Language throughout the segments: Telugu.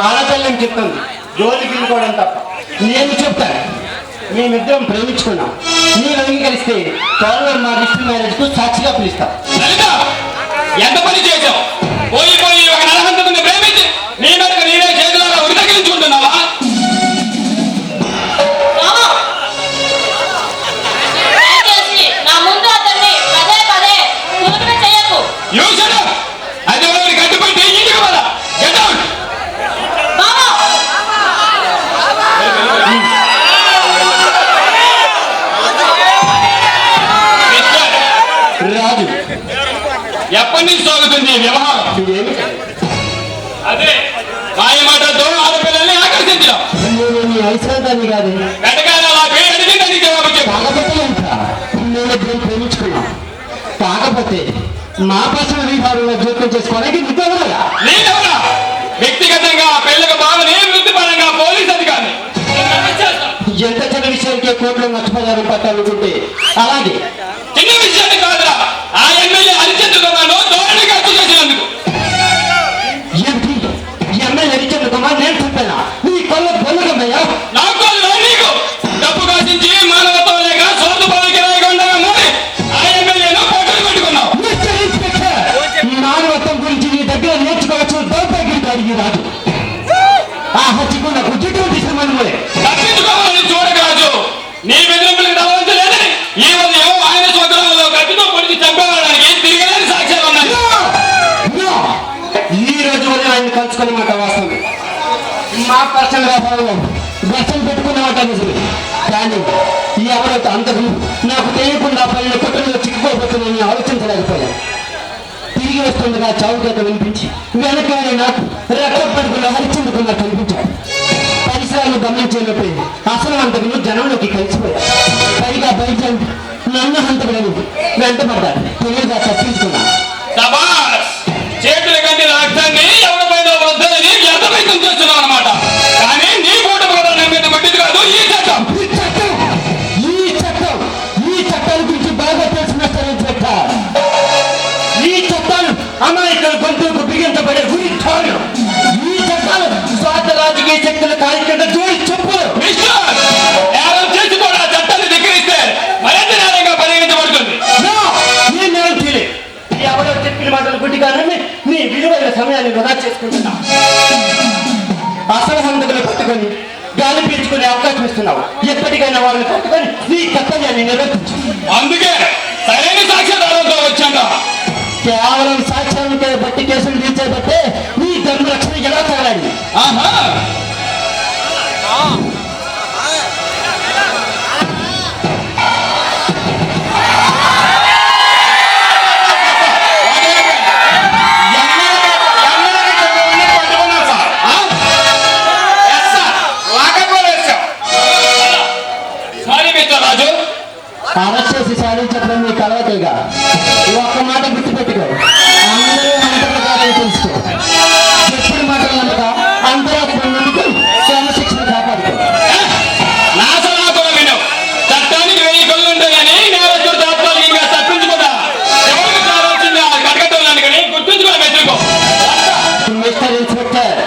ఆడపిల్లని చెప్తుంది జోలికి వెళ్ళిపోవడం తప్ప. నేను చెప్తాను, మేమిద్దరం ప్రేమించుకున్నాం. నీవు అంగీకరిస్తే త్వరలో మా రిజిస్టర్ మ్యారేజ్ కు సాక్షిగా పిలుస్తాం. ఎంత పని చేసావు? పోయి పోయి ఒక నరహంతకుని ప్రేమించి నీ మెడకు నీరే చేతులారా ఉరి తగిలించుకుంటున్నావా? అది వాళ్ళని కట్టుబట్టి ఇంటికి పద. Get out. రాజు, ఎప్పటి నుంచి సాగుతుంది వ్యవహారం? అదే మాయ మాటలతో ఆడపిల్లల్ని ఆకర్షించడం. ఐశ్వర్యాన్ని కాదు, మేమిద్దరం ప్రేమించుకున్నాం. కాకపోతే మా పర్సనల్ విభాగంలో జోక్యం చేసుకోవడానికి నీకెవరా? వ్యక్తిగతంగా పెళ్లికి బాగుని వృత్తిపరంగా పోలీస్ అధికారిని. ఎంత చిన్న విషయానికి కోర్టులో నష్టపరిహారం పట్టాలనుకుంటే అలాగే. చిన్న విషయాన్ని కాదురా, ఆ ఎమ్మెల్యే హరిచంద్రకుమార్ను ధోరణి ఖర్చు చేసినందుకు. ఏమిటి ఎమ్మెల్యే హరిచంద్రకుమార్ నేను చెప్పానా? నీ కళ్ళ పొలగమ్మయ్యా. నాకు కాదు, నీకు డబ్బు కాసించి మానవత్వం లేక సోదు పదవికి రాయకుండా మరి ఆ ఎమ్మెల్యేను పట్టుకు పెట్టుకున్నావు. మానవత్వం గురించి నీ దగ్గర నేర్చుకోవచ్చు. దౌర్భాగ్యం అడిగి రాదు. ఆ హత్యకు నాకు ఎటువంటి సంబంధమే. తప్పించుకోవాలని చూడరాజు, నీ బెదిరింపులకు తలవంచలేదని ఈ ఉదయం ఆయన స్వగ్రామంలో కత్తితో పొడిచి చంపేవాడానికి తిరిగి సాక్ష్యాలు ఉన్నాయి. ఈ రోజు వల్ల ఆయన కలుసుకునే మాట వాస్తవం. మా పర్సనల్ వ్యాపారంలో దర్శనం పెట్టుకున్నమాట నిజమే. కానీ ఎవరైతే అంతకు నాకు తెలియకుండా పైన కుటుంబంలో చిక్కుకోబోతుందని ఆలోచించలేకపోయాను. తిరిగి వస్తుండగా చావుకేత వినిపించి వెనక నాకు రక్తం పడుకున్న హరిచందుకున్నా కనిపించాడు. పరిసరాలు గమనించేలోపే అసలు హంతకులు జనంలోకి కలిసిపోయారు. పైగా బయట నన్ను హంతకులను వెంటబడ్డారు. తెలియగా తప్పించుకున్నాను. చేతుల కంటే రక్తాన్ని ఎవరిపైన వద్దని వ్యర్థమైతం చేస్తున్నావు అనమాట. కానీ నీ కూట మీద పట్టింది కాదు ఈ చట్టం. ఈ చట్టాల గురించి బాగా తెలిసిన ఇన్స్పెక్టర్. ఈ చట్టాలు అమాయకుల గొంతుకు బిగించబడే గురించాలు. ఈ చట్టాలు స్వార్థ రాజకీయ శక్తుల కార్యక్రమం జోడి చెప్పులు. నేరం చేసి కూడా చట్టాన్ని ధిక్కరిస్తే మరింత నేరంగా పరిగణించబడుతుంది. నేను నేరం చేయలేదు. ఎవరో చెప్పిన మాటలు గుడ్డిగానే నీ విలువైన సమయాన్ని వృధా చేసుకుంటున్నావు. అసలు హంతకులు పట్టుకొని గాలి పీల్చుకునే అవకాశం ఇస్తున్నావు. ఎప్పటికైనా వాళ్ళని పట్టుకొని నీ కర్తవ్యాన్ని నిర్వర్తించు. అందుకే సరైన సాక్ష్యాధారంతో వచ్చాక కేవలం సాక్ష్యాలకే బట్టి కేసులు తీర్చేబట్టే నీ ధర్మ రక్షణ ఎలా తగలాడి. అరెస్ట్ చేసి సాధించడం నీ కలవతేగా. ఒక్క మాట గుర్తుపెట్టుకో, అందరూ అంతర్గతాలు తెలుసుకో. ఎప్పుడు మాటలు నమ్మక అంతరాత్మ నమ్ముకు క్రమశిక్షణ కాపాడుకో. చట్టానికి 1000 కళ్ళు ఉంటాయని నేరస్తుడు తాత్కాలికంగా తప్పించుకుంటా ఎవరికి కావాల్సింది ఆ కడగట్టాలని కానీ గుర్తుంచుకోవాలి. మెచ్చుకో మిస్టర్ ఇన్స్పెక్టర్,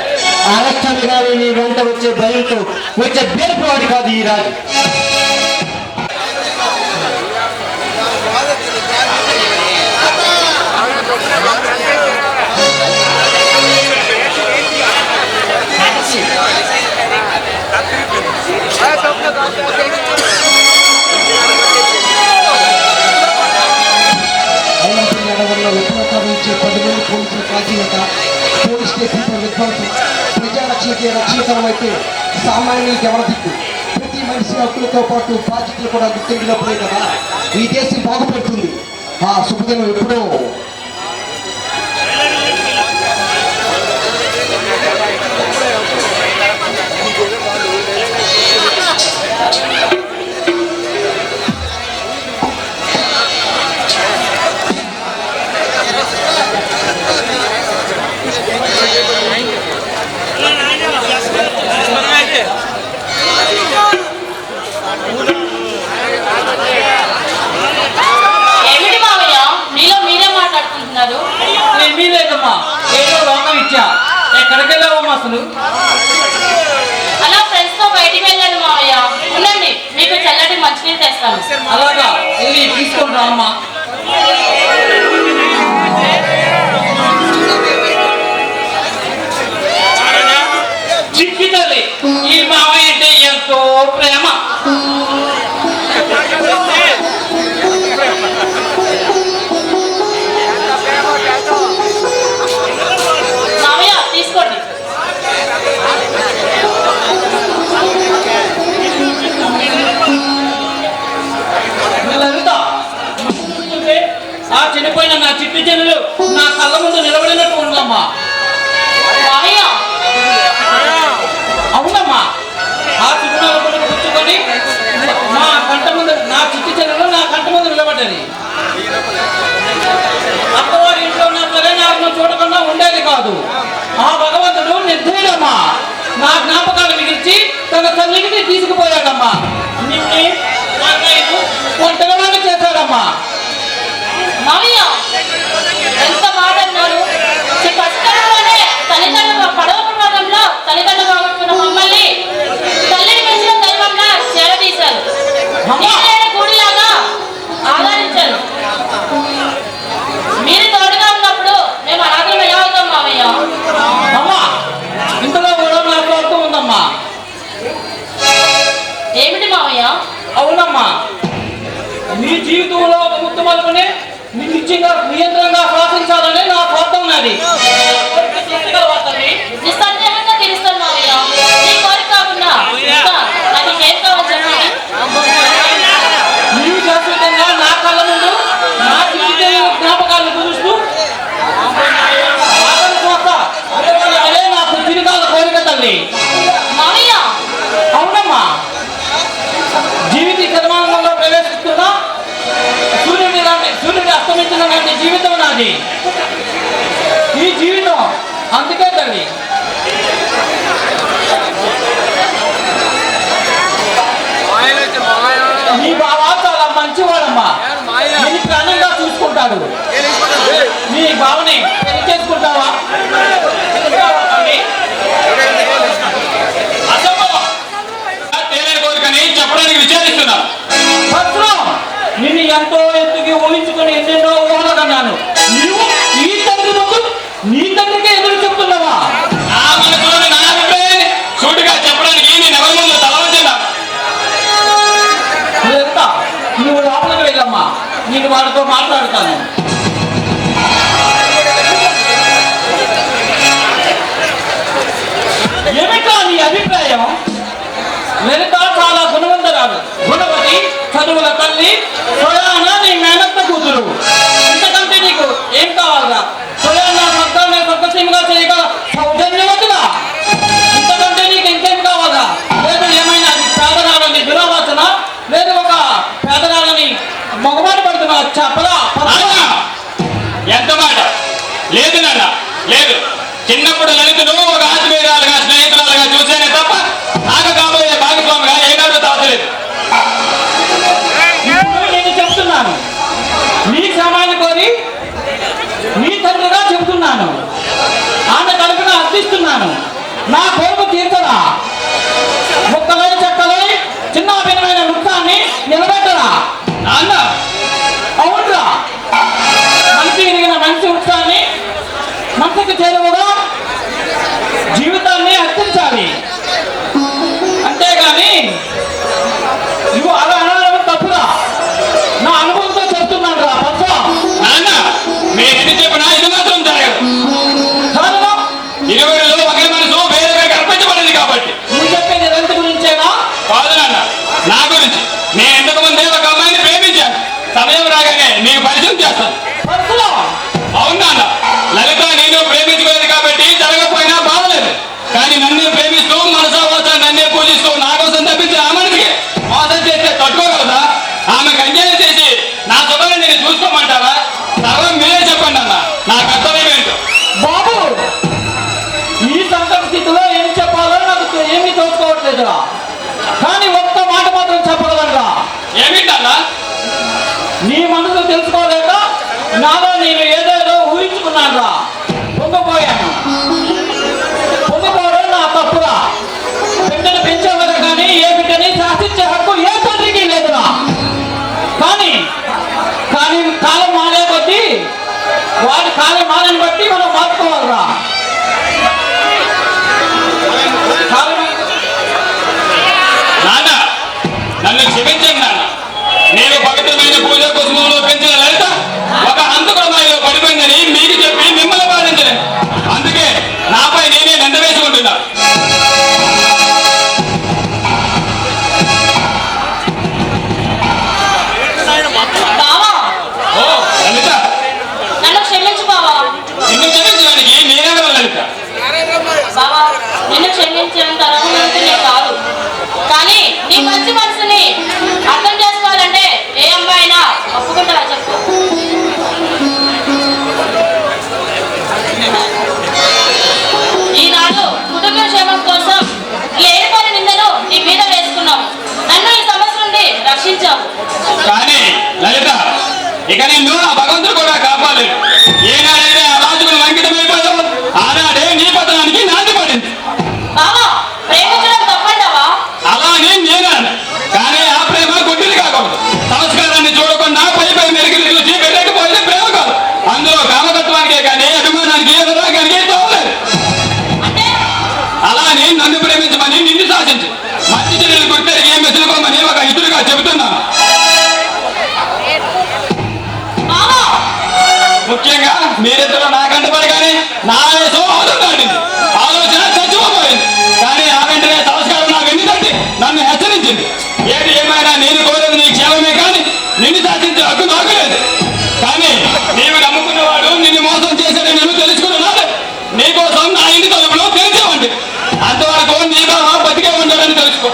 అరెస్ట్ అనగానే నీ వెంట వచ్చే భయంతో వచ్చే బేర్పువాడి కాదు ఈ రాజు. పోలీస్ స్టేషన్ విధ్వంసం ప్రజారక్షణకి రక్షణకరమైతే సామాన్యులకి ఎవరి దిక్కు? ప్రతి మనిషి హక్కులతో పాటు బాధ్యతలు కూడా గుర్తించినప్పుడే కదా ఈ దేశం బాగుపడుతుంది. ఆ శుభదినం ఎప్పుడో. ఏమీ లేదమ్మా, ఏదో లోకం ఇచ్చా. ఎక్కడికి వెళ్ళావమ్మా అసలు? చేస్తాను. అలాగా వెళ్ళి తీసుకొని రా అమ్మా. చిక్కి తల్లి, ఈ మావయ్య అంటే ఎంతో ప్రేమ. మామయ్య తీసుకోండి. లలిత, ఆ చనిపోయిన నా చిట్టి చెల్లెలు నా కళ్ళ ముందు నిలబడినట్టు ఉందమ్మా. మామయ్య అవునమ్మా, ఆ చుట్టునాల కొడుకు పుచ్చుకొని నా కంట ముందు, నా చిట్టి చెల్లెలు నా కంట ముందు నిలబడ్డది. అత్తవారి ఇంట్లో ఉన్న సరే నాకు చూడకుండా ఉండేది కాదు. ఆ భగవంతుడు నిర్దయుడమ్మా, నా జ్ఞాపకాలు మిగిల్చి తన తల్లికి తీసుకుపోయాడమ్మా. నిన్ను అన్నయ్యను ఒంటరివాడిని చేశాడమ్మా. మామయ్య ఎంత మాట అన్నారు. కష్టంలోనే తల్లిదండ్రుల పడవ ప్రమాదంలో తల్లిదండ్రులు బాగుంటున్న మమ్మల్ని తల్లిని పెంచిన దైవంగా చేరదీశారు. కూడిలాగా ఆదరించారు. మీరు తోడుగా ఉన్నప్పుడు మేము అనాథలం ఎలా అవుతాం మామయ్య? అమ్మా, ఇంతలో కూడా నాకు అర్థం ఉందమ్మా. ఏమిటి మామయ్య? అవునమ్మా, నీ జీవితంలో ఒక ముత్తు మలుపుని నియంత్రణగా శాసించాలని నా స్వార్థం ఉన్నది. నిస్సందేహంగా తీరుస్తాను మామయ్య. నీ కోరిక కాకుండా ఇంకా నాకు ఏం కావాలి చెప్పండి. నీవు శాశ్వతంగా నా కళ్ళ ముందు నా జీవిత జ్ఞాపకాలను కురుస్తూ అదే నాకు తిరిగాల కోరిక తల్లి. మామయ్య అవునమ్మా, జీవిత కర్మాంగంలో ప్రవేశిస్తున్నా సూర్యుడి అస్తమించిన నాటి జీవితం నాది. ఈ జీవితం అందుకే తల్లి. నీ బావ చాలా మంచివాడమ్మా, నేను ప్రాణంగా చూసుకుంటాడు. నీ బావని పెళ్లి చేసుకుంటావా? అసలు తేలిన కోరికని చెప్పడానికి విచారిస్తున్నా. భద్రం, నిన్ను ఎంతో ఎత్తుకి ఊహించుకుని ఎన్నెన్నో ఊహలకన్నాను. నీవు ఈ తండ్రి ముందు నీ తండ్రికి ఎదురు చెప్తున్నావా? నా మనసులోని నా అభిప్రాయాన్ని సూటిగా చెప్పడానికి నేను ఎవరి ముందు తలవంచన్నా. నువ్వు లోపలికి వెళ్ళమ్మా, నేను వాళ్ళతో మాట్లాడుతాను. ఏమిటా నీ అభిప్రాయం? లలిత చాలా గుణవంతురాలు, గుణవతి, చదువుల తల్లి, స్వయాన నీ మేనత్త కూతురు. ఇంతకంటే నీకు ఏం కావాలరా? స్వయాన మొత్తాన్ని సొక్కసీమగా చేయగల సౌజన్యవతులా? ఇంతకంటే నీకు ఇంకేం కావాలా? లేదు ఏమైనా అది పేదరాలని దురాలోచన, లేదు ఒక పేదరాలని మగవాడు పడుతున్నా చెప్పరా? నాన్న, ఎంత మాట? లేదు నాన్న, లేదు. చిన్నప్పుడు లలితను ఒక ఆత్మీయురాలుగా స్నేహితురాలుగా చూసేనే తప్ప నాకు కాబోయే భాగస్వామిగా ఏనాడు తాచలేదు. నేను చెప్తున్నాను, నీ క్షమాన్ని కోరి నీ తండ్రిగా చెబుతున్నాను. ఆమె తరపున అర్థిస్తున్నాను. నా కోరిక తీర్చరా? ముక్కలై చెక్కలై చిన్న భిన్నమైన వృత్తాన్ని నిలబెట్టరా? నాన్న, అవునరా, మంచి ఎరిగిన మంచి వృత్తాన్ని మనసుకు చేరువగా జీవితాన్ని అర్థించాలి. అంతేగాని నువ్వు అలా అనడం తప్పురా. నా అనుభవంతో చెప్తున్నాను రా పచ్చ. నాన్న, మీరెన్ని చెప్పినా ఇది మాత్రం జరగదు. కారణం ఇరువురిలో ఒకరి మనసు వేరే అర్పించబడింది కాబట్టి. నువ్వు చెప్పేది రంత గురించేనా? కాదు నాన్న, నా గురించి. నేను ఇంతకు ముందే ఒక అమ్మాయిని ప్రేమించాను. సమయం రాగానే నీకు పరిచయం చేస్తాను. పచ్చలో అవును నాన్న, లలిత నేను ప్రేమించుకోలేదు కాబట్టి జరగకపోయినా బాధలేదు. కానీ నన్నే ప్రేమిస్తూ మనసా వాచ నన్నే పూజిస్తూ నా కోసం తప్పించి ఆ మనసుకి మోసం చేస్తే తట్టుకోగలదా? ఆమెకు అన్యాయం చేసి నా సుఖాన్ని నేను చూసుకోమంటారా? సర్వం మీరే చెప్పండి అన్న, నా కర్తవ్యం ఏంటో. బాబు, ఈ సంకట స్థితిలో ఏం చెప్పాలో నాకు ఏమీ తోచుకోవట్లేదురా. కానీ ఒక్క మాట మాత్రం చెప్పగలరా? ఏమిటన్నా? నీ మనసు తెలుసుకోలేక నాలో నేను ఏదేదో ఊహించుకున్నాను రా. పొంగిపోయాను. పొంగిపోవడం నా తప్పురా. బిడ్డను పెంచేవారు కానీ ఏ బిడ్డని శాసించే హక్కు ఏ తండ్రికి లేదురా. వాడి కాలి మాలని బట్టి మనం మార్చుకోవాలిరా. నాన్న నన్ను క్షమించండి నాన్న. నేను పవిత్రమైన పూజ కుసుమంలో పెంచిన లలిత ఒక హంతకుడమాయిలో పడిపోయిందని మీకు చెప్పి మిమ్మల్ని బాధించలేదు. అందుకే నాపై నేనే నింద వేసుకుంటున్నా. బావా ఓ లలిత, నన్ను క్షమించు బావా. నిన్ను క్షమించడానికి నేనెవరు లలిత? బావా నిన్ను క్షమించేంత అర్హుడిని కాదు, కానీ నీ మంచి మనసుని అర్థం చేసుకోవాలంటే ఏ అమ్మాయి అయినా ఒప్పుకుంటారా చెప్పు. ఈనాడు కుటుంబ క్షేమం కోసం ఈ ఏడుపని నిందను నీ మీద వేసుకున్నావు. నన్ను ఈ సమస్య నుండి రక్షించావు. కానీ లలిత, ఇక నిన్ను ఆ భగవంతుడు కూడా కాపాడలేదు. ఏనాడైతే ఆ రాజుకును అంకితమైపోయావు ఆనాడే నీ పతనానికి నాంది పడింది. బావా ప్రేమించడం తప్పంటావా? అలా అని నేనన్నా. కానీ ఆ ప్రేమ గుడ్డిది కాకూడదు. సంస్కారాన్ని చూడకుండా పై పై మెరుగులు చూసి వెళ్ళకపోతే ప్రేమ కాదు. అందులో కామతత్వానికే కానీ అభిమానానికి అనురాగానికి తోలేదు. అంటే అలా అని నన్ను ప్రేమించమని నిన్ను శాసించు. మంచి చెల్లెలు గుర్తెరిగి మెచ్చుకోమని ఒక ఇతరుగా చెబుతున్నాను. బావా ముఖ్యంగా మీరిద్దరు నా కంటపడగానే నా వయసు అవుతుందండి. ఆలోచన చచ్చిపోయింది. కానీ ఆ వెంటనే సంస్కారం నా వెన్ను తట్టి నన్ను హెచ్చరించింది. ఏది ఏమైనా నేను కోరేది నీ క్షేమమే కానీ నిన్ను శాసించే హక్కు నాకు లేదు. కానీ నీవు నమ్ముకున్నవాడు నిన్ను మోసం చేశాడని నేను తెలుసుకున్నాను. నీకోసం నా ఇంటి తలుపులో తెరిచేవండి. అంతవరకు నీ బావ బతికే ఉంటాడని తెలుసుకో.